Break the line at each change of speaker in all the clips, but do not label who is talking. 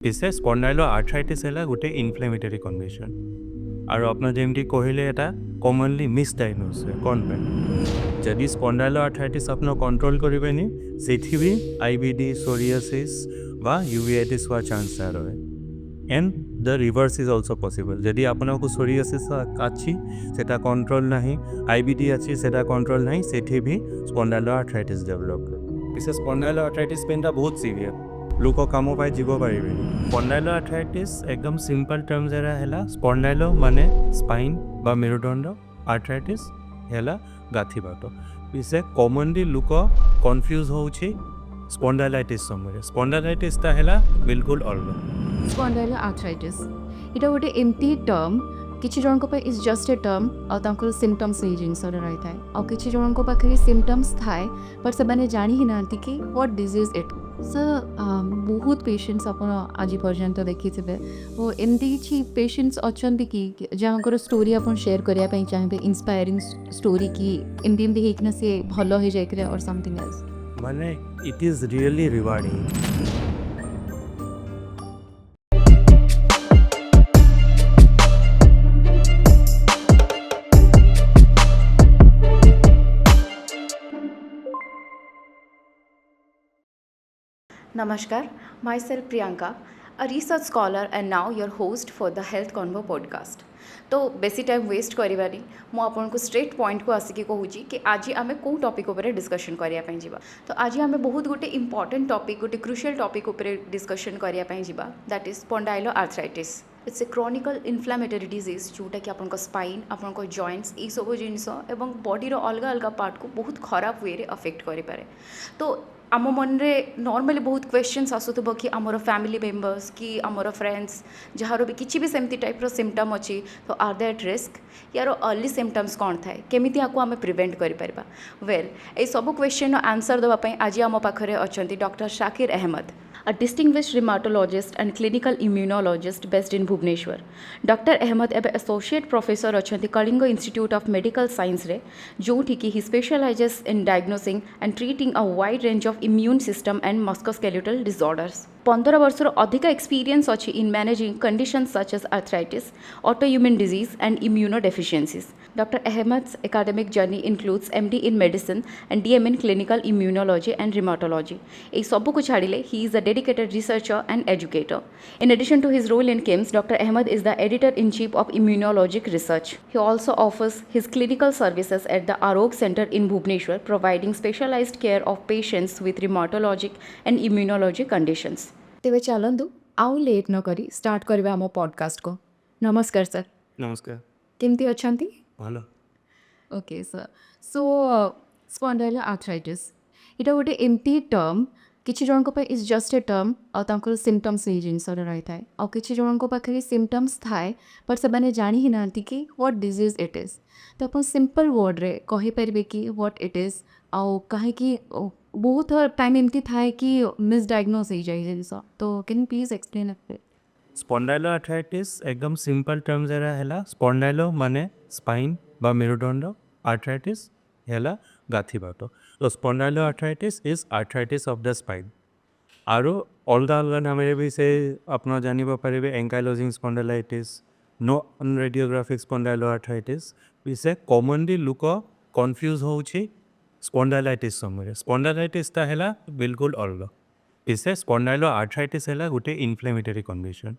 পিছে স্পন্ডাইলোআৰ্থ্ৰাইটিছ ହେଲା ଗୋଟେ ইনফ্লেমেটরি কন্ডিশন আর আপনার যেমতি কহিলে এটা কমনলি মিসডায়াগনোজ হয় কোন পায় যদি স্পন্ডাইলোআৰ্থ্ৰাইটিছ আপনার কন্ট্রোল করিবেনি সেথিবি আইবিডি সোরিয়াসিস বা ইউভিআইটিস হওয়ার চান্স রয়ে and the reverse is also possible যদি আপনার সোরিয়াসিস আছে সেটা কন্ট্রোল নাহি আইবিডি আছে সেটা কন্ট্রোল নাহি সেথিবি স্পন্ডাইলোআৰ্থ্ৰাইটিছ ডেভেলপ করে পিছে স্পন্ডাইলোআৰ্থ্ৰাইটিছ পেইনটা বহুত সিভিয়ার লোক কাম পাই যাব পারিবে স্পন্ডাইলোআৰ্থ্ৰাইটিছ একদম সিম্পল টর্মস এরা হেলা স্পন্ডাইলো মানে স্পাইন বা মেরুদণ্ড আৰ্থ্ৰাইটিছ হেলা গাঁথিবাত পিছে কমনলি লোক কনফ্यूज होउछि स्पॉन्डाइलाइटिस समरे स्पॉन्डाइलाइटिसटा हेला बिल्कुल अलग
स्पॉन्डाइलोआर्थराइटिस इटा गोटे एमती टर्म किछि जनक पे इज जस्ट ए टर्म आ तांकर सिम्पटम्स एई जिंस रही थाए आ किछि जनक पाखे सिम्पटम्स थाए पर से माने जानि ही नांती कि व्हाट डिजीज इट सो बहुत पेशेंट्स अपन आज पर्यंत देखि थिबे वो एमती किछि पेशेंट्स अछंती कि जहाँकर स्टोरी अपन शेयर करिया पई चाहबे इंस्पायरिंग स्टोरी कि एमती एमती हेकना से भलो हो जाय और समथिंग एल्स
माने it is really rewarding
Namaskar, myself Priyanka, a research scholar and now your host for the Health Convo podcast. तो बेसी टाइम वेस्ट करिवानी मु आपनको स्ट्रेट पॉइंट को आसिकी कहूची कि आज आमे को टॉपिक ऊपर डिस्कशन करिया पई जिबा तो आज आमे बहुत गोटे इंपोर्टेंट टॉपिक गोटे क्रुशियल टॉपिक ऊपर डिस्कशन करिया पई जिबा that is spondyloarthritis it's a chronical inflammatory disease जोटा कि आपनको स्पाइन आपनको जॉइंट्स ई सब जिनस एवं बॉडीर अलग अलग पार्ट को बहुत खराब वे रे अफेक्ट करि पारे तो आम मन रे नॉर्मली बहुत क्वेश्चंस आसुथबो कि आमर फैमिली मेंबर्स कि आमर फ्रेंड्स जहार भी किसी भी सेमती टाइप रो सिम्पटम अच्छी तो आर दे एट रिस्क यार अर्ली सिम्पटम्स कौन थाए केमिति आको आमे प्रिवेंट करि परबा वेल ए सब क्वेश्चन आंसर देबा पई आज आम पाखरे अछंती doctor Sakir Ahmed a distinguished rheumatologist and clinical immunologist based in Bhubaneswar. Dr. Ahmed एबे associate professor अछंती Kalinga Institute of Medical Science रे जोठी कि he specializes in diagnosing and treating a wide range of immune system and musculoskeletal disorders. 15 वर्षर अधिक experience अच्छी in managing conditions such as arthritis autoimmune disease and immunodeficiencies Dr. Ahmed's academic journey includes MD in medicine and DM in clinical immunology and rheumatology. এই সবু কো ছাড়িলে he is a dedicated researcher and educator. In addition to his role in KIMS, Dr. Ahmed is the editor-in-chief of immunologic research. He also offers his clinical services at the Arog Center in Bhubaneswar, providing specialized care of patients with rheumatologic and immunology conditions.
तेबे चलंदु आउ late न करी start करबे हम podcast को नमस्कार sir
नमस्कार
केमती अछंती
ভালো
ओके सर सो स्पॉन्डाइलोआर्थराइटिस इटा गोटे एमती टर्म किछि जनक पे इज जस्ट ए टर्म आ तांकर सिम्पटम्स एई जिंस रही थाए आ किछि जनक पाखे सिम्पटम्स थाए पर से माने जानि ही नांती कि व्हाट डिजीज इट इज तो अपन सिंपल वर्ड रे कहि परिबे कि व्हाट इट इज आ काहे कि बहुत टाइम एमती थाए कि मिसडायग्नोज हो जाए जिनस तो कैन प्लीज एक्सप्लेन इट
স্পন্ডাইলোআৰ্থ্ৰাইটিছ একদম সিম্পল টর্মস এরা হেলা স্পন্ডাইলো মানে স্পাইন বা মেরুদণ্ড আৰ্থ্ৰাইটিছ হেলা গাঁথিবাত তো spondyloarthritis is arthritis of the spine আৰু অলগা অলগা নামেৰে বি সে আপনার জানিব পাৰিবে এংকাইলোজিং স্পন্ডাইলাইটিছ নন ৰেডিঅ'গ্ৰাফিক স্পন্ডাইলোআৰ্থ্ৰাইটিছ পিছে কমনলি লোক কনফ্यूज होउछि स्पॉन्डाइलाइटिस समरे स्पॉन्डाइलाइटिसटा हेला बिल्कुल अलग पिसे स्पॉन्डाइलोआर्थ्राइटिस हेला गोटे इनफ्लेमेटरी कन्डिशन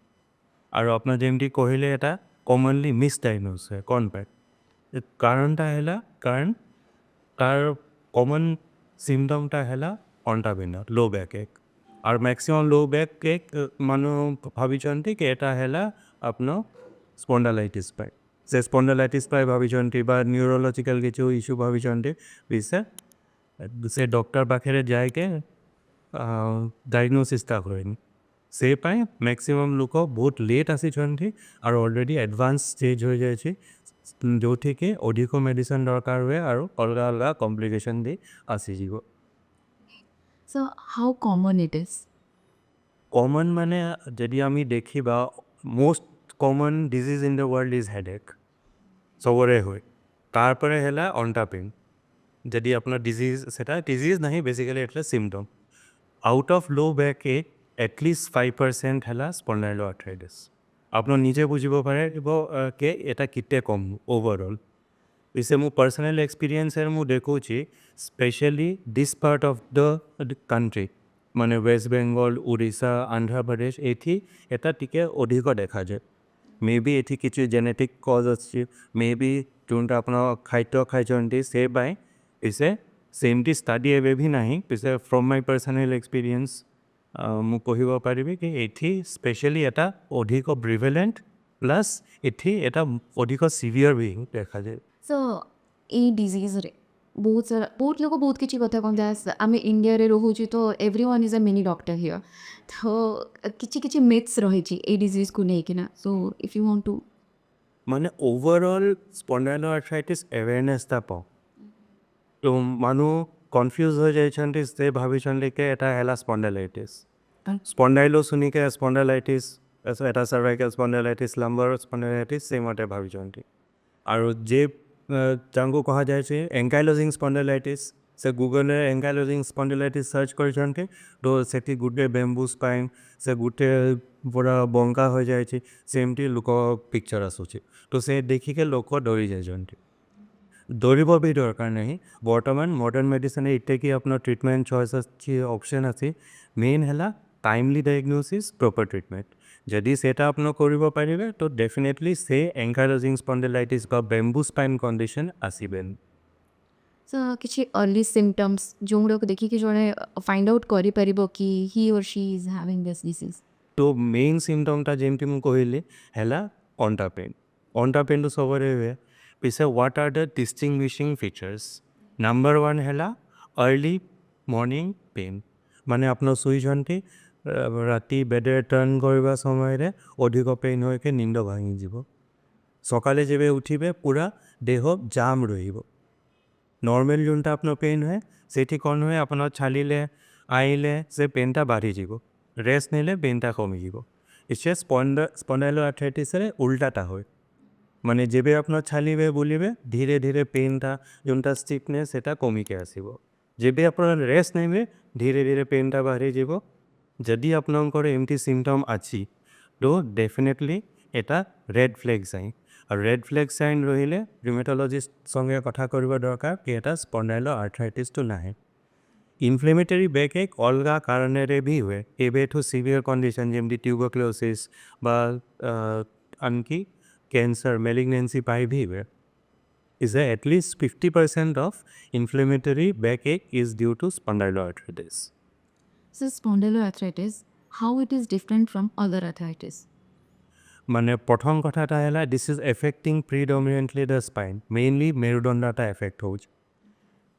और आपना जेमती कहिले एटा कमनली मिसडायग्नोज है कौन पाए कारणटा हेला कारण तार कमन सिम्पटमटा हेला अंटा बिना लो बैक एक और मैक्सिमम लो बैक एक मानो भाविचंती कि एटा हेला आपनो स्पॉन्डाइलाइटिस पाए से स्पॉन्डाइलाइटिस पाए भाविचंती बा न्यूरोलॉजिकल किछु इश्यू भाविचंती पिसे से डॉक्टर पाखे जाए के डायग्नोसिसटा करेनि से पाए मैक्सिमम लोक बहुत लेट आसी और ऑलरेडी एडवांस स्टेज हो जाए जो कि अधिक मेडिसिन दरकार हुए और अलग अलग कम्प्लिकेशन दी आसी जीव
so how common it is
common माने यदि आमी देखिबा most common disease in the world is headache सबरे हुए तारपरे हेला अंटा पेन यदि अपना डिजीज सेटा डिजीज नहीं बेसिकली एटले symptom out of low back एक एटलिस्ट 5% है स्पॉन्डाइलोआर्थराइटिस आपन निजे बुझिब पारे के एटा किते कम ओवरऑल पिसे मो पर्सनल एक्सपीरियंस मु देखुची specially this part of the country माने वेस्ट बेंगल उड़ीसा आंध्र प्रदेश एथि एटा टिके अधिक देखा जाए मे बी एथि किछु जेनेटिक कज अच्छी मे बी जोनटा अपन खाद्य खाइछन्ति से बाय पिसे सेमटी स्टडी एबे भी नहीं पिसे फ्रॉम माय पर्सनल एक्सपीरियंस मु कहिब पारिबि कि एथि स्पेशली एटा अधिक प्रिवेलेंट प्लस एथि एटा अधिक सिवियर भी देखा जाए
सो এই ডিজিଜ୍ରେ ବହୁତ ଲୋକ ବହୁତ କିଛି କଥା କହନ୍ତି ଆମେ ଇଣ୍ଡିଆରେ ରହୁଛୁ ତ everyone is a mini doctor here ତ କିଛି ମିଥ୍ସ ରହିଛି ଏଇ ଡିଜିଜ୍କୁ ନେଇକିନା so if you want to
माने ओवरऑल स्पॉन्डाइलोआर्थराइटिस अवेयरनेस ता पाओ तो मानु कन्फ्यूज हो जाइछन्ति से भाबिछन्ति के एटा हैला स्पॉन्डाइलाइटिस स्पॉन्डाइलो सुनी के स्पॉन्डाइलाइटिस एटा सर्वाइकल स्पॉन्डाइलाइटिस लंबर स्पॉन्डाइलाइटिस सेम मते भाबिछन्ति आरो जे जांगो कहा जाय छे एंकाइलोजिंग स्पॉन्डाइलाइटिस से गूगल रे एंकाइलोजिंग स्पॉन्डाइलाइटिस सर्च करछन्ति तो सेठी गुटे बेम्बू स्पाइन से गुटे पूरा बंका हो जाय छे सेमटी लोक पिक्चर आसुची तो से देखि के लोक डरी जायछन्ति दौड़ब भी दरकार नहीं बर्तमान मॉडर्न मेडिसिन इतने कि अपना ट्रिटमेंट चॉइस अच्छी ऑप्शन अच्छी मेन है टाइमली डायग्नोसिस प्रॉपर ट्रिटमेंट जदि सेटा आपन करिब पारिबे तो डेफिनेटली से एंकाइलोजिंग स्पॉन्डिलाइटिस बा बेम्बू स्पाइन कंडीशन आसीबेन
सो କିଛି अर्ली सिम्पटम्स जोଗୁଡ଼ାକୁ ଦେଖିକି ଜଣେ फाइंड आउट କରିପାରିବ कि ही और she is having this disease
तो मेन सिम्पटमटा जेमती मु कहली हैला अंटा पेन तो सबरे हुए पिसे what are the distinguishing features number 1 हैला अर्ली मॉर्निंग पेन माने आपन सुइछन्ति राति बेडे टर्न करबा समय रे अधिक पेन होय के निंद भांगी जिवो सकाले जेबे उठिबे पूरा देह जाम रहिबो नॉर्मल जोनटा आपन पेन है सेठी कोन होय आपन छालिले आइले से पेनटा बाढ़ी जिवो रेस्ट नेले पेनटा कमी जिवो इसे स्पॉन्डाइलोआर्थराइटिस रे उल्टाटा होय माने जेबे आपन छालिबे बुलिबे धीरे धीरे पेनटा जोनटा स्टिफनेस सेटा कमी के आसीबो जेबे आपन रेस्ट नेबे धीरे धीरे पेनटा बाढ़ी जिवो जदि आपनकर एमटी सिम्पटम आछि तो डेफिनेटली एटा रेड फ्लैग साइन और रेड फ्लैग साइन रहिले रिमेटोलॉजिस्ट संगे कथा करबा दरकार कि एटा स्पॉन्डाइलोआर्थराइटिस तो नाहे इन्फ्लेमेटरी बैकएक अलगा कारणेरे भी हुए एबेठो सिवियर कंडीशन जेमती ट्यूबरक्लोसिस बा आनकी कैंसर मेलिग्नेंसी पाई भी हुए is that at least 50% of inflammatory backache is due to spondyloarthritis.
So spondyloarthritis, how it is different from other arthritis?
মানে প্রথম কথাটা হলা this is affecting predominantly the spine, mainly মেরুদণ্ডটা affect হচ্ছে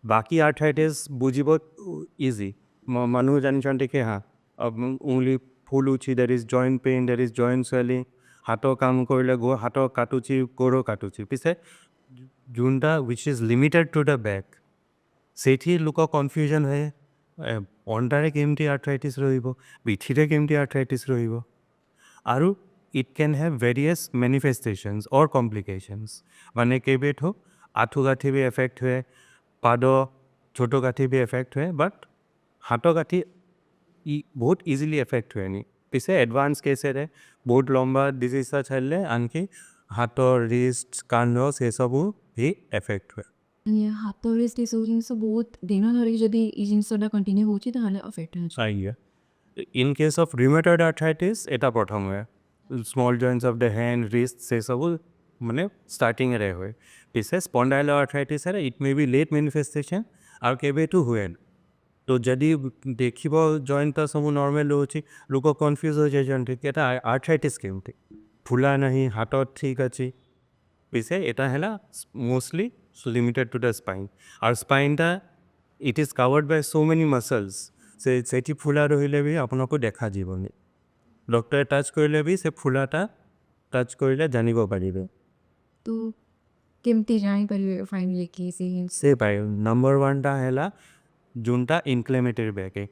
বাকি arthritis বুঝিব easy মানুষ জানিছন্তি কি হ্যাঁ only ফুল উঠি there is joint pain, there is joint swelling, হাত কাম কৰিলে গো হাত কাটুচি গোড় কাটুচি পিছে যোনটা which is limited to the back সেটি লোক কনফিউজন হয় অন্টারে কেমতি আর্থ্রাইটিস রহিব পিঠিরে কেমতি আর্থ্রাইটিস রহিব আৰু it can have various manifestations or complications মানে কেবেঠো আঁঠু গাঁঠি भी affect हुए पाद छोटो गाँठी भी affect हुए but हाथ गाँठी बहुत इजिली affect हुए नहीं पिसे एडवांस केस रे बहुत लंबा डिजीज छाड़ले आनकी हाथर रिस्ट कान से सब भी affect हुए
ହାତ ରେଷ୍ଟ ଏସବୁ ଜିନିଷ ବହୁତ ଦିନ ଧରିକି ଯଦି ଏଇ ଜିନିଷଟା କଣ୍ଟିନ୍ୟୁ ହେଉଛି ତାହେଲେ ଅଫେକ୍ଟ ହେଉଛି
आइए in case of rheumatoid arthritis एटा प्रथम हुए small joints of the hand wrist से सब माने स्टार्टिंग रे हुए पिसे स्पॉन्डाइलोआर्थराइटिस है it may be late manifestation और केबे टू हुए तो जदि देखिब जॉइंट तो सब नॉर्मल होची लोक कन्फ्यूज हो जाइछन्ति कि एटा आर्थराइटिस केमति फुला नहीं हाथ ठीक अछि पिसे एटा हैला mostly limited to the spine और स्पाइनटा it is covered by so many muscles से फुला रहिले भी आपनको देखा जीवनी डॉक्टर टच करले भी से फुलाटा टच करले जानिब पारिबे
तो केमती जानिପାରିବେ फाइनली कि
से पाइ नंबर 1 टा हैला जोनटा इन्फ्लेमेटरी बैकएक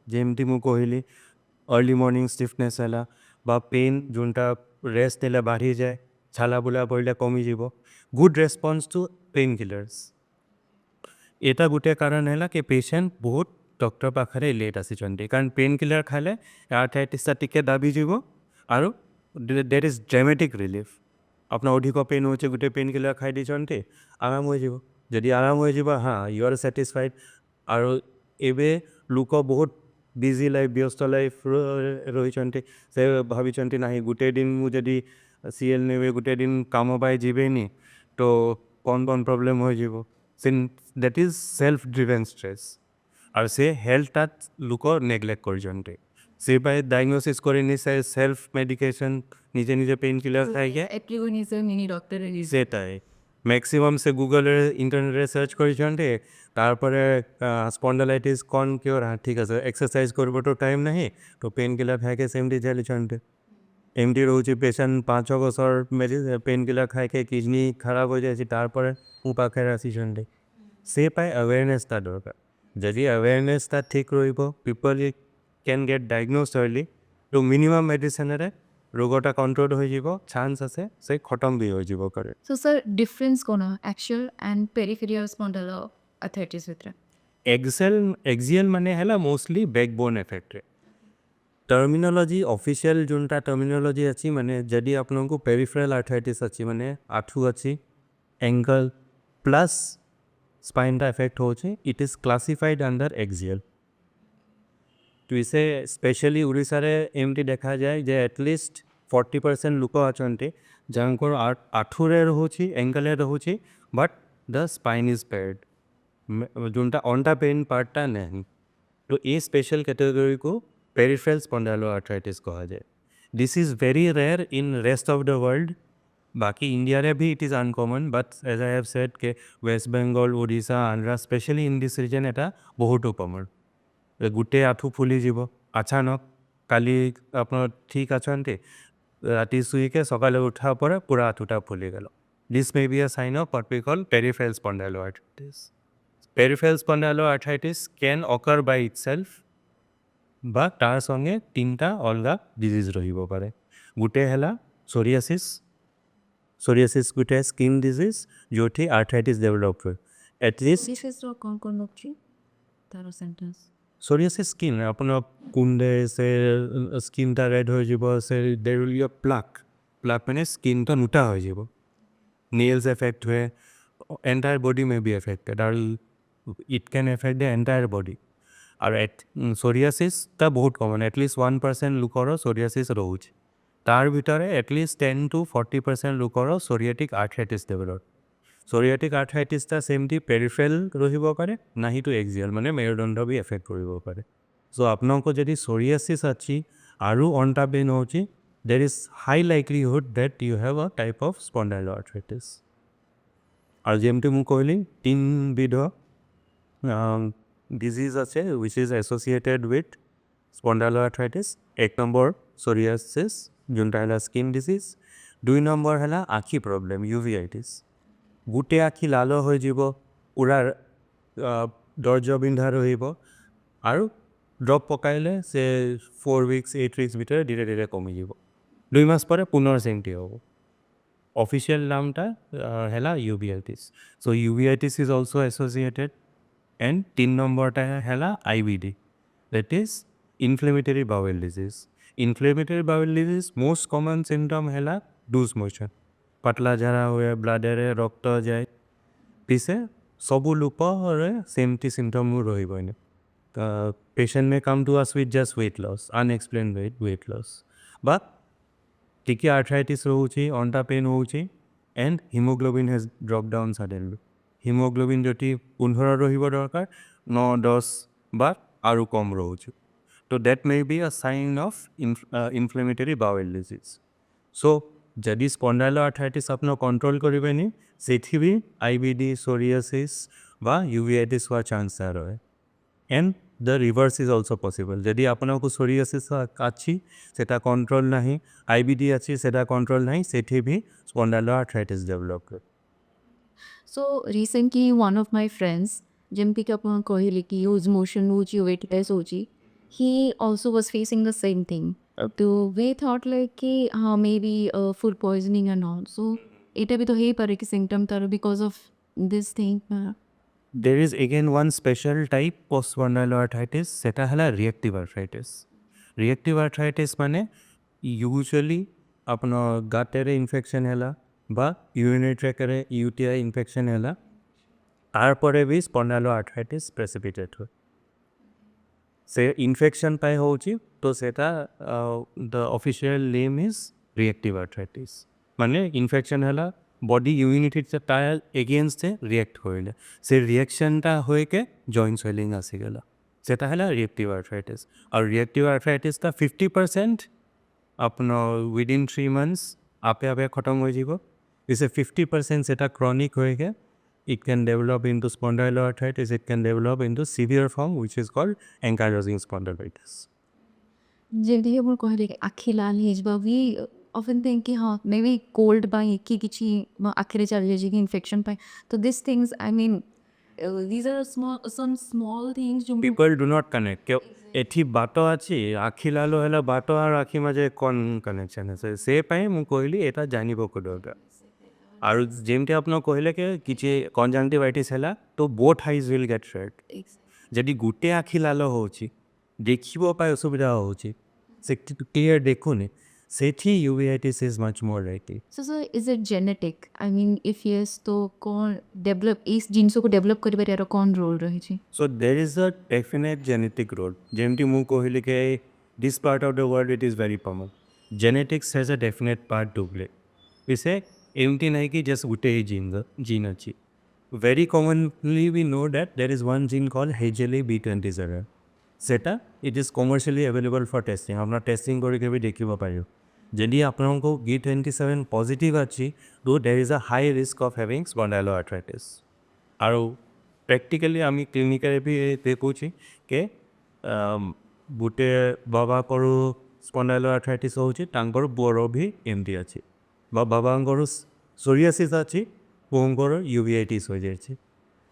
जेमती मु कहली अर्ली मॉर्निंग स्टिफनेस हैला बा पेन जोनटा रेस्ट नेले बाढ़ी जाए छाला बुला पड़े कमी जीव good response to painkillers एटा गोटे कारण है कि पेशेंट बहुत ଡକ୍ଟର ପାଖରେ ଲେଟ୍ ଆସିଛନ୍ତି କାରଣ ପେନ୍ କିଲର୍ ଖାଇଲେ ଆର୍ଥ୍ରାଇଟିସ୍ଟା ଟିକେ ଦାବିଯିବ ଆରୁ ଦେର୍ ଇଜ୍ ଡ୍ରାମେଟିକ୍ ରିଲିଫ୍ ଆପଣ ଅଧିକ ପେନ୍ ହେଉଛି ଗୋଟେ ପେନ୍ କିଲର୍ ଖାଇ ଦେଇଛନ୍ତି ଆରାମ ହୋଇଯିବ ଯଦି ଆରାମ ହୋଇଯିବ ହଁ ୟୁ ଆର୍ ସାଟିସ୍ଫାଇଡ୍ ଆରୁ ଏବେ ଲୋକ ବହୁତ ବିଜି ଲାଇଫ୍ ବ୍ୟସ୍ତ ଲାଇଫ୍ ରହିଛନ୍ତି ସେ ଭାବିଛନ୍ତି ନାହିଁ ଗୋଟେ ଦିନ ମୁଁ ଯଦି CL ନେବେ ଗୋଟେ ଦିନ କାମ ପାଇଁ ଯିବେନି ତ କ'ଣ ପ୍ରୋବ୍ଲେମ୍ ହୋଇଯିବ that is self driven stress ଆଉ ସେ ହେଲ୍ଥଟା ଲୋକ ନେଗ୍ଲେକ୍ଟ କରିଛନ୍ତି ସେ ପାଇଁ ଡାଇଗ୍ନୋସିସ୍ କରିନି ସେ ସେଲ୍ଫ ମେଡ଼ିକେସନ୍ ନିଜେ ନିଜେ ପେନ୍ କିଲର୍ ଖାଇକି ସେଟାই ମ୍ୟାକ୍ସିମମ୍ ସେ ଗୁଗଲ୍ରେ ଇଣ୍ଟରନେଟ୍ରେ ସର୍ଚ୍ଚ କରିଛନ୍ତି ତାପରେ ସ୍ପଣ୍ଡାଲାଇଟିସ୍ କ'ଣ କ୍ୟୁର୍ ଠିକ୍ ଅଛି ଏକ୍ସରସାଇଜ୍ କରିବ ତ ଟାଇମ୍ ନାହିଁ ତ ପେନ୍ କିଲର୍ ଖାଇକି ସେମିତି ଚାଲିଛନ୍ତି ଏମିତି ରହୁଛି ପେସେଣ୍ଟ 5 ବର୍ଷର ପେନ୍ କିଲର୍ ଖାଇକି କିଡ଼ନୀ ଖରାପ ହୋଇଯାଇଛି ତାପରେ ମୋ ପାଖରେ ଆସିଛନ୍ତି ସେ ପାଇଁ ଆୱେରନେସ୍ଟା ଦରକାର ଯଦି ଆୱେରନେସ୍ଟା ଠିକ୍ ରହିବ ପିପଲ୍ କ୍ୟାନ୍ ଗେଟ୍ ଡାଇଗ୍ନୋଜ୍ ଅର୍ଲି ତ ମିନିମମ୍ ମେଡ଼ିସିନରେ ରୋଗଟା କଣ୍ଟ୍ରୋଲ୍ ହୋଇଯିବ ଚାନ୍ସ আছে ସେ ଖତମ ବି ହୋଇଯିବ କରେ
So sir, difference kona axial and peripheral spondyloarthritis ଭିତରେ
ଏକ୍ସିଏଲ୍ ମାନେ ହେଲା ମୋଷ୍ଟଲି ବ୍ୟାକବୋନ୍ ଏଫେକ୍ଟରେ ଟର୍ମିନୋଲୋଜି ଅଫିସିଆଲ୍ ଯେଉଁଟା ଟର୍ମିନୋଲୋଜି ଅଛି ମାନେ ଯଦି ଆପଣଙ୍କୁ ପେରିଫେରାଲ୍ ଆର୍ଥ୍ରାଇଟିସ୍ ଅଛି ମାନେ ଆଣ୍ଠୁ ଅଛି ଏଙ୍କଲ୍ ପ୍ଲସ୍ ସ୍ପାଇନ୍ଟା ଏଫେକ୍ଟ ହେଉଛି ଇଟ୍ ଇଜ୍ କ୍ଲାସିଫାଇଡ୍ ଅଣ୍ଡର ଏକ୍ସିଏଲ୍ ତ ଇସେ ସ୍ପେଶାଲି ଓଡ଼ିଶାରେ ଏମିତି ଦେଖାଯାଏ ଯେ ଆଟଲିଷ୍ଟ 40% ଲୋକ ଅଛନ୍ତି ଯାହାଙ୍କର ଆଣ୍ଠୁରେ ରହୁଛି ଏଙ୍କଲ୍ରେ ରହୁଛି but the spine is spared ଯେଉଁଟା ଅଣ୍ଟା ପେନ୍ ପାର୍ଟଟା ନାହିଁ ତ ଏ ସ୍ପେଶାଲ କ୍ୟାଟେଗୋରିକୁ peripheral spondyloarthritis କୁହାଯାଏ this is very rare in rest of the world ବାକି ଇଣ୍ଡିଆରେ ବି it is uncommon but as I have said କେ west Bengal Odisha Andhra specially in this region ଏଟା ବହୁତ କମନ୍ ଗୋଟେ ଆଣ୍ଠୁ ଫୁଲିଯିବ ଅଚାନକ କାଲି ଆପଣ ଠିକ୍ ଅଛନ୍ତି ରାତି ଶୋଇକି ସକାଳେ ଉଠିବା ପରେ ପୁରା ଆଣ୍ଠୁଟା ଫୁଲିଗଲା this may be a sign of what we call peripheral spondyloarthritis peripheral spondyloarthritis can occur by itself বা তার সঙ্গে 3টা অলগা ডিজিজ রহিব পারে গোটে হেলা সোরিয়াসিস গোটে স্কিন ডিজিজ যোঠি আর্থ্রাইটিস ডেভেলপ হয় এটলিস্ট
বিশেষৰ কোন লক্ষণ তাৰ সেন্টেন্স
সোরিয়াসিস স্কিন আপনার কুন্ডে সে স্কিনটা রেড হয়ে যাব সে there will be a plaque মানে স্কিনটা মোটা হয়ে যাব নেলস এফেক্ট হয়ে entire body may be affected আর it can affect the entire body আর সোরিয়াসিসটা বহুত কমন এটলিস্ট 1% লোকৰ সোরিয়াসিস রହୁଛି তার ভিতরে এটলিস্ট 10 to 40% লোকৰ সোরিয়াটিক আর্থ্রাইটিস ডেভেলপ সোরিয়াটিক আর্থ্রাইটিসটা সেমটি পেরিফেরাল রহিব পারে নাহি তো এক্সিয়াল মানে মেরুদণ্ড বি এফেক্ট কৰিব পাৰে সো আপোনালোকৰ যদি সোরিয়াসিস আছে আৰু অন্টা পেইন ହେଉଛି there is high likelihood that you have a type of spondyloarthritis আৰু যেমটি মই কইলি 3 বিধ ডিজিজ আছে which is associated with spondyloarthritis 1 number psoriasis যোনটা হলা স্কিন ডিজিজ 2 নম্বৰ হলা আখি প্রবলেম uveitis গোটে আখি লাল হৈ যাব পুরা দৰ্জ বিন্ধা ৰহিব আৰু ড্ৰপ পকাইলে সে 4 weeks 8 weeks ভিতরে ধীরে ধীরে কমি যাব 2 মাস পরে পুনৰ সেমটি হ'ব অফিসিয়াল নামটা হেলা uveitis so uveitis is also associated and 3 নম্বরটা হেলা IBD that is inflammatory bowel disease inflammatory bowel disease most common symptom হেলা loose motion পাতলা ঝাড়া হয়ে ব্লাডেরে রক্ত যায় পিছে সবু লোকরে সেমটি symptom রহিবনি patient may come to us with just weight loss unexplained weight loss but tiki arthritis রହୁছি অন্টা পেন হଉଛି and hemoglobin has dropped down suddenly hemoglobin যদি 15 রহিব দরকার 9 10 বা আরো কম রହୁଛି তো that may be a sign of inflammatory bowel disease so যদি spondyloarthritis আপনা কন্ট্রোল করিবেনি সেটি বি IBD psoriasis বা uveitis হওয়ার চান্স রয়ে and the reverse is also possible যদি আপনাকে psoriasis আছে সেটা কন্ট্রোল নাহি IBD আছে সেটা কন্ট্রোল নাহি সেটি বি spondyloarthritis develop করে
So recently one of my friends जिनपी के अपन कहले कि यूज मोशन होची वेटलेस होची he also was facing the same thing तो we thought like कि हाँ maybe food poisoning and all so এটা भी तो है पर कि symptom तार because of this thing
there is again one special type of spondyloarthritis সেটা হলো reactive arthritis. Reactive arthritis মানে usually আপনার গাটের ইনফেকশন হলা বা ইউরিনারি ট্র্যাক্টে ইউটিআই ইনফেকশন হলা তারপরে বি স্পন্ডাইলোআর্থ্রাইটিস প্রেসিপিটেট হয় সে ইনফেকশন পাই হচ্ছে তো সেটা the official name is reactive arthritis মানে ইনফেকশন হলা বডি ইমিউনিটিটা তার এগেনস্টে রিয়েক্ট হইলে সেই রিয়েকশনটা হয়েকে জয়েন্ট সোয়েলিং আসি গেল সেটা হলো রিয়েক্টিভ আর্থ্রাইটিস আর রিয়েক্টিভ আর্থ্রাইটিসটা 50% আপনার উইদিন 3 months আপে আপে খতম হয়ে যাব ইসে 50% সেটা ক্রনিক হয়ে গে it can develop into spondyloarthritis, it can develop into severe form which is called ankylosing spondylitis.
ଯେମିତି ଆପଣ କହିଲେ କି ଆଖି ଲାଲ ହେଇଯିବା ବି often think କି ହଁ ମେ ବି କୋଲ୍ଡ ପାଇଁ କି କିଛି ମୋ ଆଖିରେ ଚାଲିଯାଇଛି କି ଇନଫେକ୍ସନ୍ ପାଇଁ ତ this things I mean these are some small things ଯେଉଁ
People do not connect. কেউ এଠି ବାଟ ଅଛି ଆଖି ଲାଲ ହେଲା ବାଟ আর ଆଖି ମାঝে କ'ଣ କନେକ୍ସନ୍ ଅଛି ସେ ପାଇଁ ମୁଁ କହିଲି ଏଇଟା ଜାଣିବାକୁ ଦରକାର আর ଯେମିତି ଆପଣ କହିଲେ କି କିଛି କଞ୍ଜଙ୍କ୍ଟିଭାଇଟିସ୍ ହେଲା ତ both eyes will get red ଯଦି ଗୋଟେ ଆଖି ଲାଲ ହେଉଛି ଦେଖିବା ପାଇଁ ଅସୁବିଧା ହେଉଛି ସେ କ୍ଲିୟର ଦେଖୁନି ସେଠି ୟୁଭିଆଇଟିସ୍ ଇଜ୍ ମଚ୍ ମୋର୍ ରାଇଟି
So, sir, is it genetic? I mean, if yes, तो कौन develop इस जिनसों को develop करिबार यार कौन role रही थी?
So there is a definite genetic role. ଯେମିତି ମୁଁ କହିଲି କି this part of the world it is very common. Genetics has a definite part to play. इसे एमती नहीं कि just ଗୋଟେ gene ଅଛି. Very commonly we know that there is one gene called HLA-B27. সেটা it is commercially available for testing. আমরা testing କରିକି ବି ଦେଖିବା ପାରିବ. ଯଦି ଆପଣଙ୍କୁ B27 positive ଅଛି তো there is a high risk of having spondyloarthritis. আৰু ପ୍ରାକ୍ଟିକାଲି ଆମେ କ୍ଲିନିକାରେ ବି ଦେଖୁଛି କି ଗୋଟେ ବାବାଙ୍କର ସ୍ପଣ୍ଡାଇଲୋଆର୍ଥ୍ରାଇଟିସ୍ ହେଉଛି ତାଙ୍କର ପୁଅର ବି ଏମିତି ଅଛି বা ବାବାଙ୍କର ସୋରିଆସିସ୍ ଅଛି ପୁଅଙ୍କର ୟୁଭିଆଇଟିସ୍ ହୋଇଯାଇଛି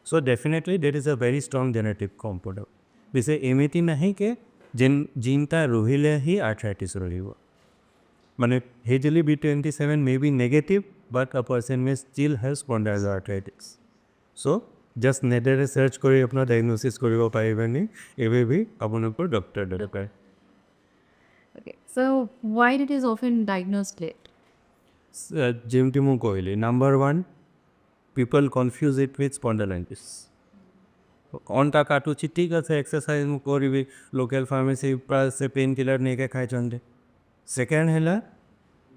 so definitely that is a very strong genetic component ବିଶେ ଏମିତି ନାହିଁ କି ଜିନ୍ଟା ରହିଲେ ହିଁ ଆର୍ଥ୍ରାଇଟିସ୍ ରହିବ ମାନେ HLA-B27 may be negative but a person may still have spondyloarthritis. So just নেটেৰে সার্চ কৰি আপোনাৰ ডায়াগনোসিস কৰিব পাৰিবেনি এবে भी আপোনালোকৰ ডক্টৰ দৰকাৰ
Okay. So, why it is often diagnosed late?
যেমতি মই କହିଲି number 1 people confuse it with spondylitis অনটা কাটুছি ঠিক আছে এক্সরসাইজ ମୁଁ କରିବି লোকাল ফার্মেসি से पेन किलर ନେଇକି ଖାଇଛନ୍ତି ସେକେଣ୍ଡ ହେଲା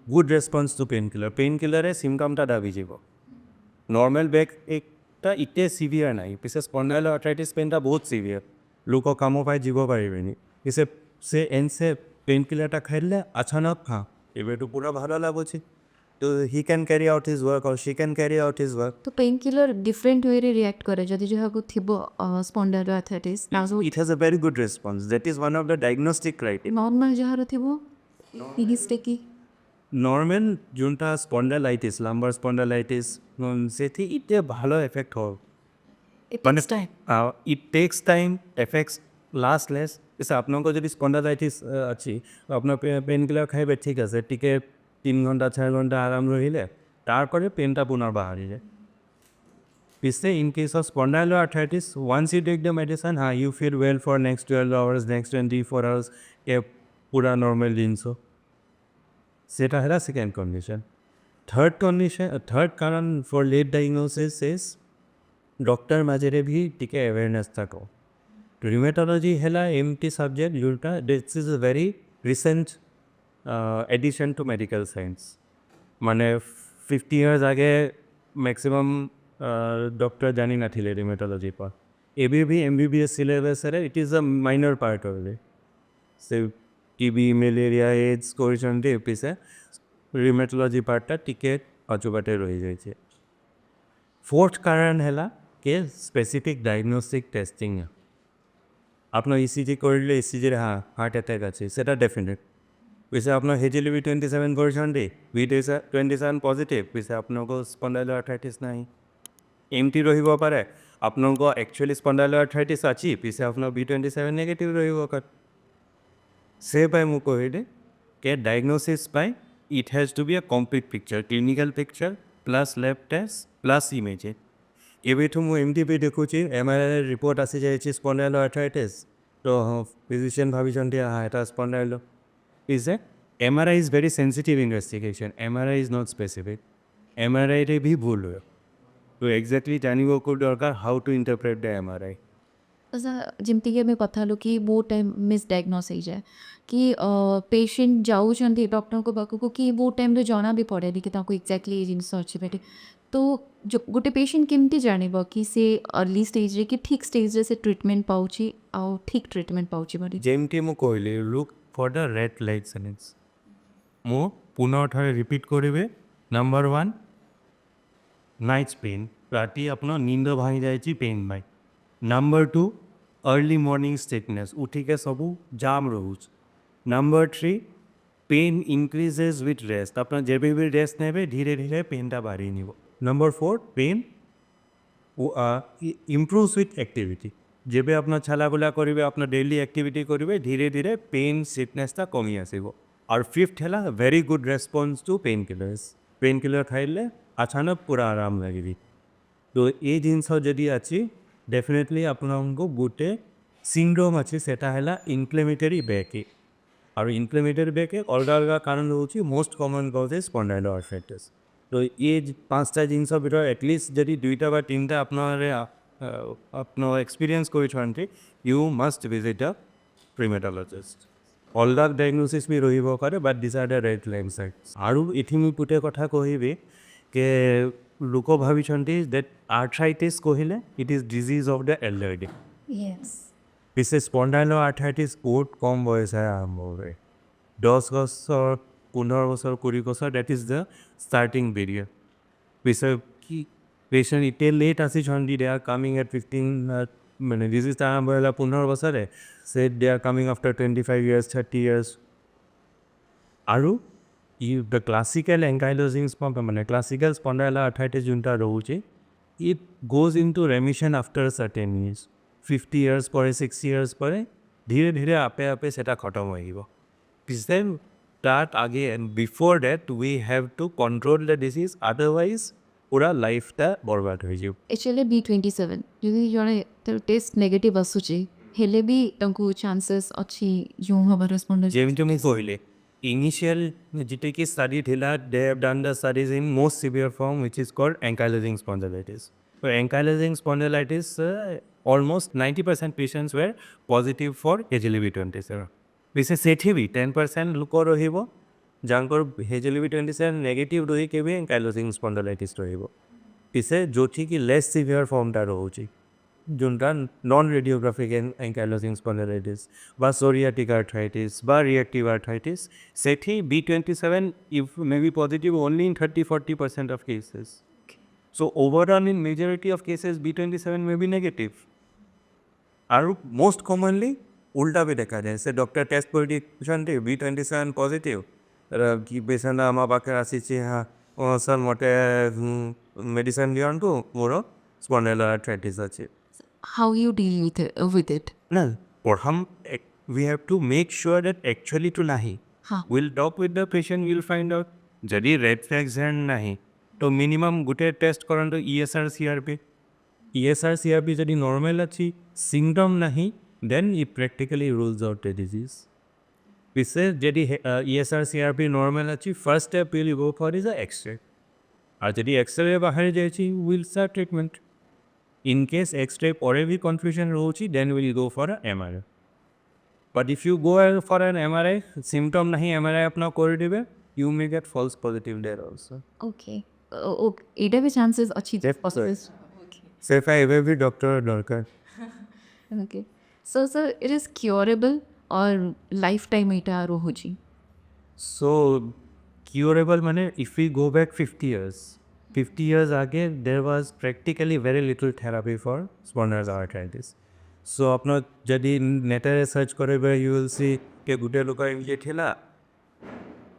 good response to painkiller পেন কিলরে সিমটমটা দাবিଯିବ নর্মাল ব্যাক একটা ইতে সিভিয়ার নাই পিছে স্পন্ডাইলোআর্থ্রাইটিস পেনটা বহুত সিভিয়ার লোক কাম পাই যাব পারিবেনি পিছে সে এনসে পেন কিলরটা খাইলে আচানক হ্যাঁ এবে তো পুরা ভালো লাগুছে তো he can carry out his work or she can carry out his work
तो पेन किलर डिफरेंट वे रे रिएक्ट करे जदि जहाको थिबो स्पॉन्डिलोआर्थराइटिस नाजो
it has a very good response that is one of the diagnostic criteria
normal जहारो थिबो इहिस्टेकी
normal যোনটা spondylitis lumbar spondylitis সেটি ইতে ভালো এফেক্ট হয়
इट
মানে
takes time
it takes time effects last less এসে আপনার যদি স্পন্ডাইলাইটিস আছে আপনার পেন কিলার খাইবে ঠিক আছে টিকে 3 ঘন্টা 4 ঘন্টা আরাম রহিলে তারপরে পেনটা পুনর বাহারি যায় পিছে in case of spondyloarthritis once you take the medicine হ্যাঁ you feel well for next 12 hours next 24 hours এ পুরা নর্মাল জিনিস সেটা হলো সেকেন্ড কন্ডিশন থার্ড কারণ for late diagnosis is doctor মাঝেরে भी টিকে অ্যাওয়ারনেস থাকো রিউমেটোলজি হেলা এমটি সাবজেক্ট যোনটা this is a very recent addition to medical science মানে 50 ইয়ার্স আগে ম্যাক্সিমাম ডক্টর জানি নাছিলে রিউমেটোলজি পর এবে भी MBBS সিলেবাসরে it is a minor part of it সে টিবি ম্যালেরিয়া এইডস କରିଛନ୍ତି পিছে রিউমেটোলজি পার্টটা টিকে অজুবাটে রয়ে যাইছে ফোর্থ কারণ হেলা কে স্পেসিফিক ডায়াগনস্টিক টেস্টিং আপনার ইসিজি করলে ইসিজির হ্যাঁ হার্ট অ্যাটাক আছে সেটা ডেফিনেট পিছে আপনার HLA-B27 କରିଛନ୍ତି B27 পজিটিভ পিছে আপোনালোক স্পন্ডাইলোআর্থ্রাইটিস নাই এমটি রহিব পাৰে আপোনালোক একচুয়ালি স্পন্ডাইলোআর্থ্রাইটিস আছে পিছে আপনার B27 নেগেটিভ রহিব পাৰে से by ମୁଁ କହିଲି के diagnosis by it has to be a complete picture clinical picture plus lab test plus imaging ଏବେଠୁ ମୁଁ ଏମିତି ବି ଦେଖୁଛି MRI ରିପୋର୍ଟ ଆସିଯାଇଛି ସ୍ପଣ୍ଡାଇଲୋଆର୍ଥ୍ରାଇଟିସ୍ ତ ଫିଜିସିଆନ୍ ଭାବିଛନ୍ତି ଏଟା spondylo is MRI is very sensitive investigation MRI is not specific MRIରେ ବି ଭୁଲ ହୁଏ ତ ଏକ୍ଜାକ୍ଟଲି ଜାଣିବାକୁ ଦରକାର how to interpret the MRI
ଯେମିତିକି ଆମେ କଥା ହେଲୁ କି ବହୁତ ଟାଇମ୍ ମିସଡାଇଗ୍ନୋସ୍ ହେଇଯାଏ କି ପେସେଣ୍ଟ ଯାଉଛନ୍ତି ଡକ୍ଟରଙ୍କ ପାଖକୁ କି ବହୁତ ଟାଇମ୍ରେ ଜଣା ବି ପଡ଼େନି କି ତାଙ୍କୁ ଏକ୍ଜାକ୍ଟଲି ଏ ଜିନିଷ ଅଛି ବୋଲି ତ ଗୋଟେ ପେସେଣ୍ଟ କେମିତି ଜାଣିବ କି ସେ अर्ली ଷ୍ଟେଜ୍ରେ କି ଠିକ୍ ଷ୍ଟେଜ୍ରେ ସେ ଟ୍ରିଟମେଣ୍ଟ ପାଉଛି ଆଉ ଠିକ୍ ଟ୍ରିଟମେଣ୍ଟ ପାଉଛି ବୋଲି
ଯେମିତି ମୁଁ କହିଲି look for the red light signs ମୁଁ ପୁନଃ ଥରେ ରିପିଟ୍ କରିବେ ନମ୍ବର 1 ନାଇଟ୍ସ ପେନ୍ ରାତି ଆପଣ ନିଦ ଭାଙ୍ଗି ଯାଇଛି ପେନ୍ ପାଇଁ ନମ୍ବର 2 अर्ली मॉर्निंग स्टिफनेस उठिके सबू जाम रोज number 3 pain increases with rest अपना जब भी रेस्ट नेबे धीरे धीरे पेनटा बाढ़ी निब number 4 pain improves with activity जेबे अपना छालाबुला करेंगे अपना डेली एक्टिविटी करेंगे धीरे धीरे पेन सिकनेसटा कमी आसब और फिफ्थ है very good response to painkiller खाइले अचानक पूरा आराम लगे तो ये जिनस जदि अच्छी डेफिनेटली आपको गोटे सिंड्रोम अच्छी सेटा है इन्फ्लेमेटरी बैकएक और इन्फ्लेमेटरी बैकएक अलग अलग कारण रोचे मोस्ट कॉमन कज है स्पॉन्डाइलोआर्थ्राइटिस तो ये पाँचटा जिनस भर एटलिस्ट जदि दुईटा बा तीनटा अपना एक्सपीरियंस कर you must visit a rheumatologist अलग डायग्नोसिस भी रही पारे but this are the red line sides और इथि मुझे गोटे कथा कहबी के लोक भावी दैट आर्थ्राइटिस कहले it is disease of the elderly पिछे स्पॉन्डाइलोआर्थ्राइटिस बहुत कम बयस आरम्भ हुए 10 बছर 15 बছर 20 बছर that is the starting period पिछे कि पेशेंट इतने लेट आसी दे आर कमिंग एट 15 मैंने डिजीज आरम्भ है 15 बছर से they are coming after 25 years 30 years और द क्लासिकल एंकाइलोजिंग मैं क्लासिकल स्पॉन्डाइलोआर्थ्राइटिस जोटा रोचे it goes into remission after certain years 50 years पर 60 years पर धीरे धीरे आपे आपे सेटा खत्म हो पिछे दैट आगे before that we have to control the disease otherwise पूरा लाइफटा बर्बाद हो जाए
एक्चुअली B27 যদি ଜଣେ ଟେଷ୍ଟ ନେଗେଟିଭ୍ ଆସୁଛି ହେଲେ ବି ତାଙ୍କୁ ଚାନ୍ସେସ୍ ଅଛି ଯେଉଁ ହେବାର ସ୍ପଣ୍ଡାଇଲୋସିସ୍
ଯେମିତି ମୁଁ କହିଲି इनिशियल जिते की स्टडी थिला they have done the studies in most severe form which is called ankylosing spondylitis तो ankylosing spondylitis almost 90% patients were positive for HLA-B27 पिछे सेठी भी 10% लोक रहिबो जांकर HLA-B27 नेगेटिव रही के भी एंकाइलोजिंग स्पॉन्डिलाइटिस रहिबो पिछे जोठी की लेस सिवियर फॉर्मटा रोची जोटा नॉन रेडियोग्राफिक एंकाइलोजिंग स्पॉन्डिलाइटिस बा सोरियाटिक आर्थराइटिस बा reactive arthritis Sethi B27 if may be positive only in 30-40% of cases so overall in majority of cases B27 may be negative और most commonly उल्टा भी देखा जाए से doctor test कर B27 positive कि पेशेंट आम पाखे आसी हाँ सर मते मेडिसिन दियंतु मोर स्पॉन्डिलोआर्थराइटिस अच्छे
how you deal with it
No, or we have to make sure that actually to nahi.
हाँ
We'll talk with the patient, we'll find out. जदि red flags हैं नहीं तो minimum गुटे टेस्ट करन तो ESR CRP जदि normal अच्छी symptom नहीं then it practically rules out the disease. पिछे जदि ESR CRP normal अच्छी first step we'll go for is a X-ray. और जदि X-ray बाहर जाए we'll start treatment. In case X-ray or भी confusion रोची then we'll go for an MRI. But if you go for an MRI, symptom नहीं MRI अपना कर देवे, you may get false positive there also.
Okay ଏଇଟା ବି chances ଅଛି
Safe एवे भी doctor दरकार.
Okay so sir it is curable और life time ଏଇଟା ରହୁଛି
So curable माने if we go back 50 years आगे there was practically very little therapy for spondyloarthritis. So अपना जदि नेटरे सर्च करेंगे you will see के गुटे लोग एमती थिला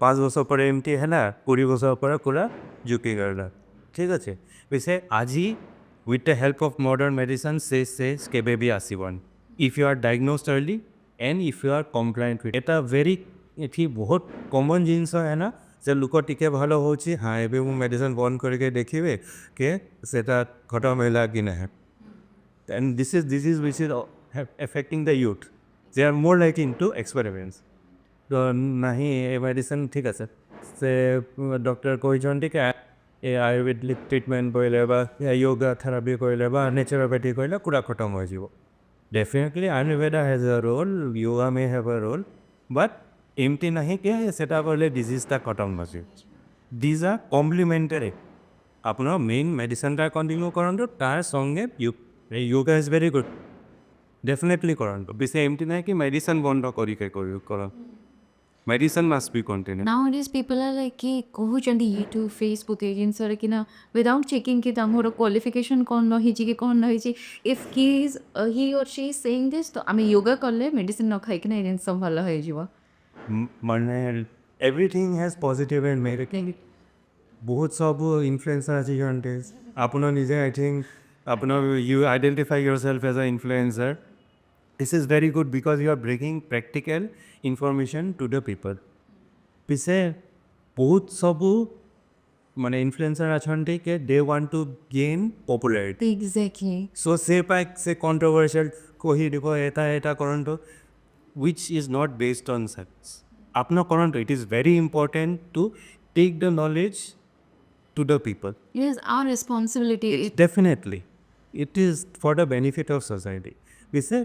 5 बছর पर एमती है ना 20 बছর पर पूरा झुकी गला ठीक अच्छे वैसे आज ही with the help of modern medicine says के भी आसीबन if you are diagnosed early and if you are compliant with it. এটা very बहुत कॉमन जिनस है ना ସେ ଲୋକ ଟିକେ ଭଲ ହେଉଛି ହଁ ଏବେ ମୁଁ ମେଡ଼ିସିନ୍ ବନ୍ଦ କରିକି ଦେଖିବେ କି ସେଟା ଖତମ ହେଲା କି ନାହିଁ and this is which is affecting the youth. They are more like into experiments. तो नहीं ए मेडिसिन ठीक আছে से डॉक्टर କହିଛନ୍ତି कि ए आयुर्वेदिक ट्रिटमेंट करिले बा योगा थेरापी करिले बा नेचुरोपैथी करिले पूरा खत्म होଯିବ definitely Ayurveda has a role yoga में हैव अ रोल बट एमती नहीं कि सेटा करले डिजीजटा खत्म होଯିବ दिज आर कॉम्प्लीमेंटरी আপনার মেইন মেডিসিনটা কন্টিনিউ করন্তু তার সঙ্গে yoga is very good definitely करନ୍ତୁ बेसी एमती नहीं कि मेडिसिन बंद करिके कर medicine must be continue
Nowadays people are like कि कहुचंदी YouTube Facebook ए जिनसर कि ना without checking कि तामोर qualification कौन न हिची कि कौन न हिची if he or she is saying this तो आमे योगा करले मेडिसिन न खाई कि ना जिन सब भलो हो जिवो
माने everything has positive and negative बहुत सब इन्फ्लुएंसर আছে জনতে আপনার নিজে আই থিঙ্ক আপনার you identify yourself as a influencer this is very good because you are bringing practical information to the people পিছে বহুত সবু মানে ইনফ্লুয়েন্সার আছন্তি কে they want to gain popularity
exactly
so সে পাক সে কন্ট্রোভার্সিয়াল কহি দিব এটা করন্ত which is not based on science আপনা করন্ত it is very important to take the knowledge to the people
it is our responsibility
definitely it is for the benefit of society পিছে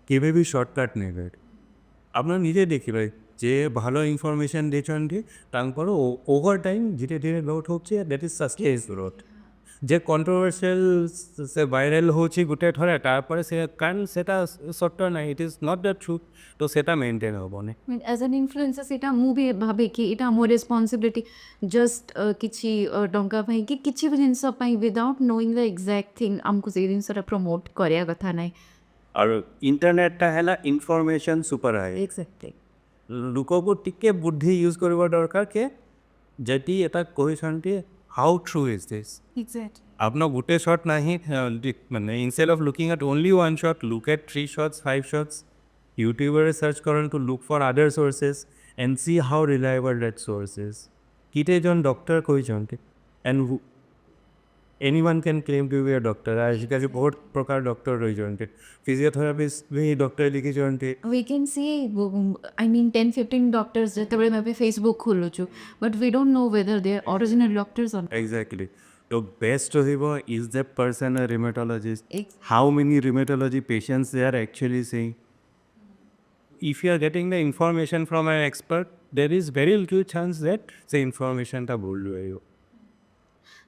কেবে B shortcut নেবে আপনার নিজে দেখিবে যে ভালো information দিয়েছেন তারপর ওভার টাইম ধীরে ধীরে গ্রোথ হচ্ছে দ্যাট ইজ সাস্টেইন গ্রোথ যে কন্ট্রোভার্সিয়াল সে ভাইরাল হচ্ছে গোটে থরে তারপরে সে কারণ সেটা সত্য নাই it is not the truth তো সেটা মেনটেন হব না
एज एन इन्फ्लुएंसर सेटा मु भी भाबे कि इटा मोर रिस्पांसिबिलिटी जस्ट किछि डंका भाई कि किछि भी जिनस पाई without knowing the exact thing हमको से जिनसरा प्रमोट करिया कथा नाही
और इंटरनेटटा हैला इनफॉरमेशन सुपर हाई
एक्जेक्टली
लोकको टिके बुद्धि यूज करबा दरकार के जति एटा कहछन्ती how true is this
exactly
आपन गुटे शॉट नहीं माने instead of looking at only one shot look at 3 shots 5 shots YouTuber search करन to look for other sources and see how reliable that source is किते जन doctor कहछन्ती and anyone can claim to be a doctor आजकल बहुत प्रकार doctor रही जन्ते physiotherapist भी doctor लिखी जन्ते
we can see I mean 10-15 doctors जेतबे मैं पे Facebook खोलो छु but we don't know whether they are original doctors or not.
Exactly. The best is the person a rheumatologist.
Ex-
How many rheumatology patients they are actually seeing? If you are getting the information from an expert, there is very little chance that the information ta bhul rahe ho.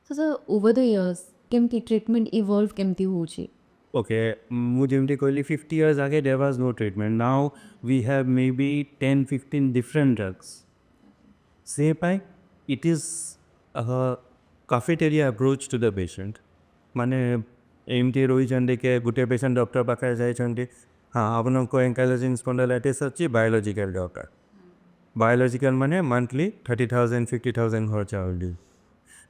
So sir, over the years केमती treatment evolve केमती होची
Okay, mu jemti kohli 50 years ago there was no treatment. Now we have maybe 10-15 different drugs. Say by it is a cafeteria approach to the patient. মানে এমটি রইছন্তি কে গোটে patient doctor পাখে যাইছন্তি হ্যাঁ আপনার এঙ্কাইলোজিং স্পন্ডাইলাইটিস হচ্ছে বায়োলজিক্যাল ডক্টর বায়োলজিক্যাল মানে মান্থলি 30,000 50,000 খরচা হলি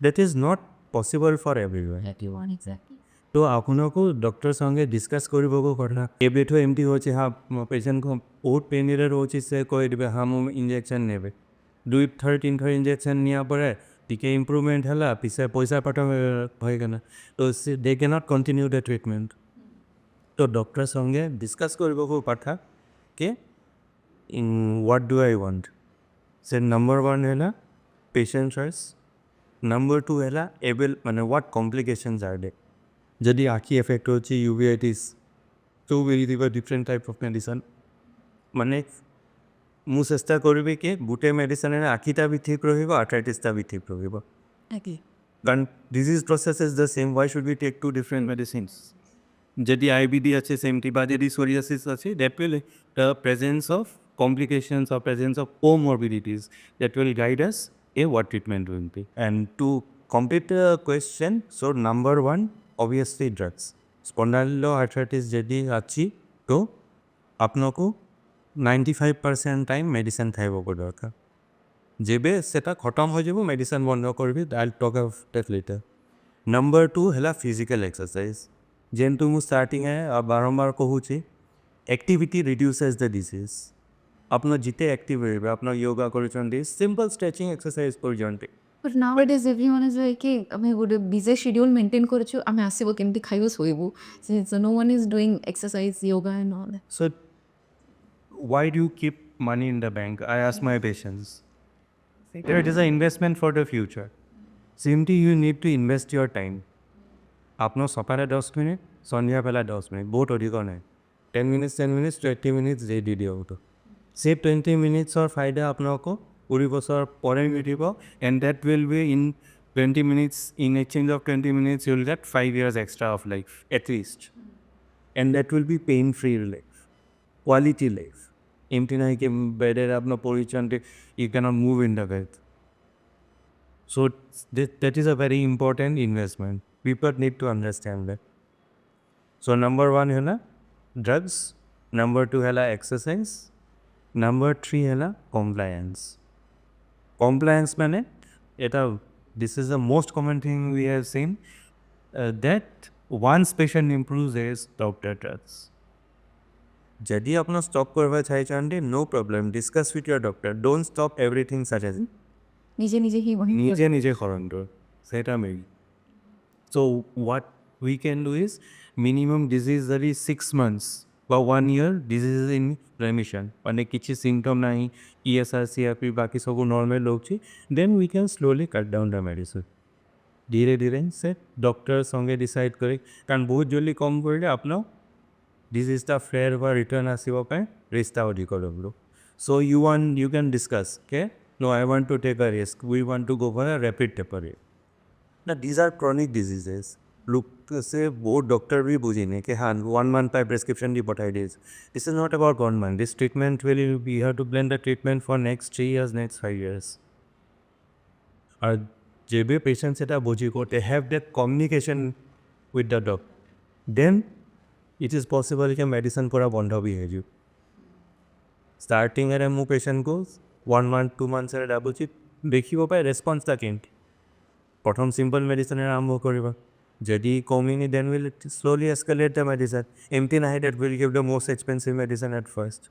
that is not possible for everyone
everyone exactly
তো ଆପଣଙ୍କୁ ଡକ୍ଟର ସଙ୍ଗେ ଡିସ୍କସ୍ କରିବାକୁ କଥା ଏବେଠୁ ଏମିତି ହେଉଛି ହଁ ପେସେଣ୍ଟକୁ ବହୁତ ପେନ୍ରେ ରହୁଛି ସେ କହିଦେବେ ହଁ ମୁଁ ଇଞ୍ଜେକ୍ସନ୍ ନେବେ 2-3 ଥର ଇଞ୍ଜେକ୍ସନ୍ ନିଆ ପରେ ଟିକେ ଇମ୍ପ୍ରୁଭମେଣ୍ଟ ହେଲା ପିଛେ ପଇସା ପାଠ ହୋଇଗଲା ତ ସେ ଦେ କ୍ୟାନଟ୍ କଣ୍ଟିନ୍ୟୁ ଦ ଟ୍ରିଟମେଣ୍ଟ ତ ଡକ୍ଟର ସଙ୍ଗେ ଡିସ୍କସ୍ କରିବାକୁ କଥା କି ହ୍ୱାଟ୍ ଡୁ ଆଇ ୱାଣ୍ଟ ସେ ନମ୍ବର 1 ହେଲା ପେସେଣ୍ଟ ଚଏସ୍ नंबर 2 है एबल माने व्हाट कॉम्प्लिकेशंस आर दे जदि आखि एफेक्ट होची यूवेटिस तो will give a different type of medicine माने मु चेष्टा करबे के गुटे मेडिसिन रे आखिटा भी ठीक रहिबो आर्थराइटिसटा भी ठीक रहिबो
okay
कारण disease process is the same why should we take two different medicines जदि आईबीडी আছে सेमटी बा जदि सोरियासिस আছে that will the presence of complications और presence of comorbidities that will guide us what treatment will be. And to complete the question, so number 1, obviously drugs. Spondyloarthritis जदि अच्छी तो आपनको 95% टाइम मेडिसिन खाइबको दरकार जेबे सेटा खत्म हो जाबो मेडिसिन बंद करबी I talk of that later number 2 हैला फिजिकल एक्सरसाइज जेंतु मु स्टार्टिंग है बारंबार कहूची एक्टिविटी रिड्यूसेस द डिजीज ଆପଣ ଯେତେ ଆକ୍ଟିଭ୍ ରହିବେ ଆପଣ ୟୋଗା କରୁଛନ୍ତି ସିମ୍ପଲ୍ ଷ୍ଟ୍ରେଚିଂ ଏକ୍ସରସାଇଜ୍ କରୁଛନ୍ତି
But nowadays everyone is like, hey, ଆମେ ଗୋଟେ ବିଜି schedule maintain କରୁଛୁ ଆମେ ଆସିବୁ କେମିତି ଖାଇବୁ ଶୋଇବୁ so no one is doing exercise yoga and all that.
So why do you keep money in the bank? I ask my patients. It is an investment for the future. Simply you need to invest your time. আপনার সকালে 10 minute সন্ধ্যাবেলা 10 minute বহুত অধিক নাই 10 minutes 10 minutes 20 minutes যে দি দিয়ক সেই 20 minutesৰ ফাইদা আপোনাক 20 বছৰ পৰে মিলিব and that will be in 20 minutes in exchange of 20 minutes you will get 5 years extra of life at least and that will be pain free life quality life এমতি নাই কি বেডের আপনার পরিচয়তে you cannot move in the bed. So that is a very important investment. People need to understand that. So number 1 है drugs, number 2 है exercise, number 3 है compliance. Compliance माने this is the most common thing we have seen that once patient improves is doctor drugs. যদি আপনার stop করবা চাইছেন no problem, discuss with your doctor. Don't stop everything such as
নিজে
নিজে করন্তু সেটা মেই so what we can do is minimum disease that is 6 months বা 1 year disease in remission মানে কিছু symptom নাই ESR CRP বাকি সব normal রହୁଛି then we can slowly cut down the medicine ধীরে ধীরে সে ডক্টর সঙ্গে ডিসাইড করে কারণ বহুত জলদি কম করলে আপনার ডিজিজটা ফ্লেয়ার বা রিটার্ন আসিব পায় রিস্কটা অধিক রহব so you can discuss okay no I want to take a risk we want to go for a rapid taper. Now these are chronic diseases. Look से वो डॉक्टर भी बुझी नहीं कि हाँ 1 month by prescription दी बताई this. This is not about 1 month. This treatment will we have to blend the treatment for next 3 years, next 5 years. और जब भी patient से ता बुझी को they have that communication with the doctor. Then it is possible कि medicine पूरा बंद भी है जो. Starting एरे मु patient को 1 month 2 months एरे डाबुची देखी वो पाए response ता केंट. প্রথম সিম্পল মেডিসিনের আরম্ভ করিবা যদি কমিনি then will slowly escalate the medicine এমতি নাহি that will give the most expensive medicine at first